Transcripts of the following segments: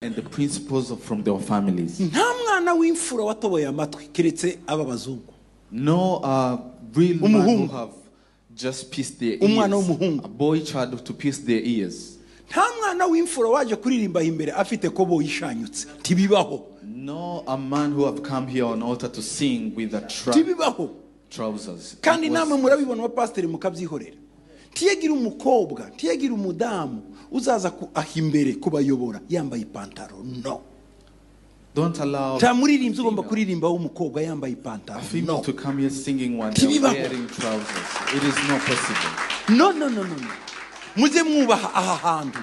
and the principles from their families. Ntamwana Wimfura Utobora Amatwi keretse aba bazungu. No real man who have just pierced their ears. A boy child to pierce their ears. Ntamwana Wimfura waje kuririmba imbere afite kobo yishanyutse. Tibibaho. No, a man who have come here on altar to sing with a trousers. Kandi namwe murabibona wa pastor mukabyihorera. Tiyagira umukobwa, tiyagira umudamu uzaza ahimbere kubayobora yambaye ipantaro. No. Don't allow tamuririmbyi ugomba kuririmba w'umukobwa yambaye ipantaro. A female to come here singing when they're wearing trousers. It is not possible. No. Muze mwubaha aha hantu.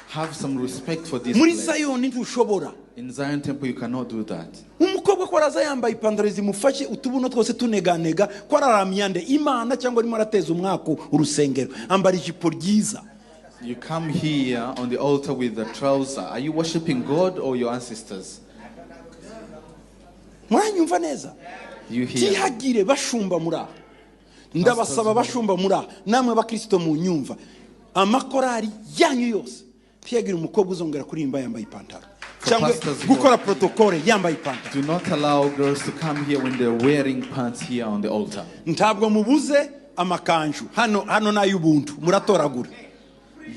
Have some respect for this muri place. Sayoni ntushobora. In Zion temple you cannot do that. Umukobwa ko araza yambaye ipantaro zimufashe utubuno twose tuneganega ko araramyande Imana cyangwa arimo arateza umwako urusengero ambara ijipo ryiza. You come here on the altar with the trouser. Are you worshiping God or your ancestors? Mwanyumva neza. You hear? Tihagire bashumba mura. Ndabasaba bashumba mura. Namwe bakristo mu nyumva. Amakorari yanyu yose. Tihagire umukobwa uzongera kurimba yambaye ipantaro. Cyangwa gukora protocole yambaye ipantaro. Do not allow girls to come here when they're wearing pants here on the altar. Ntabwo mubuze amakanju. Hano nayubuntu muratoragura.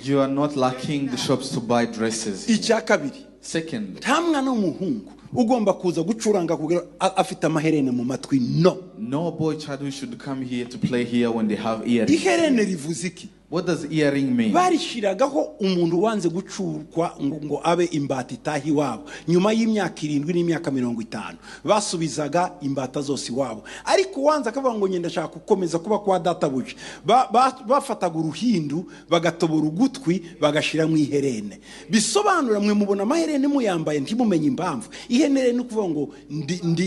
You are not lacking the shops to buy dresses. Icyakabiri. Second, ntamwana w'umuhungu ugomba kuza gucuranga kugira afite amaherene mu matwi. No boy child who should come here to play here when they have earrings. Iherene rivuze iki? What does earring mean? Barishiragaho umuntu wanze gucurwa ngo abe imbata itahi wabo nyuma y'imyaka 7 n'imyaka 50 basubizaga imbata zose wabo, ariko wanze akavuga ngo ngenda shaka gukomeza kuba kwa data buce bafataga uruhindu bagatobora ugutwi bagashira mu iherene. Bisobanura mwe mubona amaherene muyambaye ntimumenye impamvu iherene no kuvuga ngo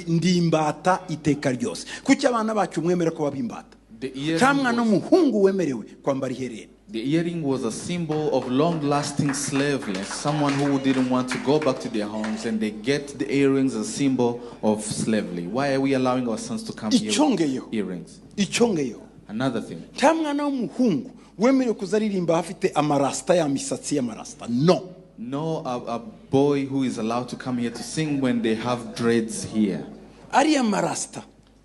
ndi imbata iteka ryose. Kuki abana bacu mwemera ko babimbata? The earring was a symbol of long-lasting slavery. Someone who didn't want to go back to their homes, and they get the earrings as a symbol of slavery. Why are we allowing our sons to come here with earrings? Another thing. No, a boy who is allowed to come here to sing when they have dreads here.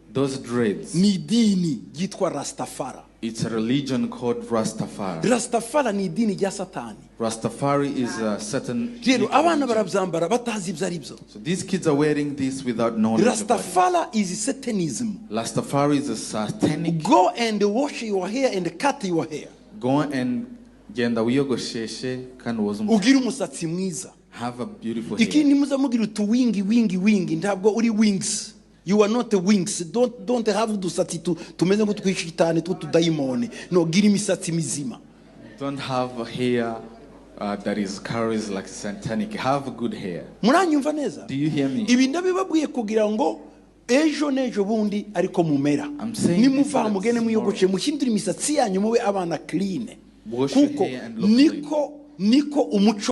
Those dreads. Ni dini yitwa Rastafari. It's a religion called Rastafari. Rastafari ni dini ya Satani. Rastafari is a certain. So these kids are wearing this without knowledge. Rastafari is Satanism. Rastafari is a satanic. Go and wash your hair and cut your hair. Go and genda wiyogosheshe kandi wozumu. Ugira umusatsi mwiza. Have a beautiful hair. Ikindi muzamugira utuwingi ntabwo uri wings. You are not the wings. Don't have udusatsi tumeze ngo twishitane tudaimone. No, gira imisatsi mizima. Don't have a hair that is carries like satanic. Have good hair. Muranyumva neza? Do you hear me? Ibi ndabibabwiye kugira ngo ejo nejo bundi ariko mumera. Nimuva mugene muyogoce muhindura imisatsi yanyu mube abana clean. Wash your hair and look clean. Niko umuco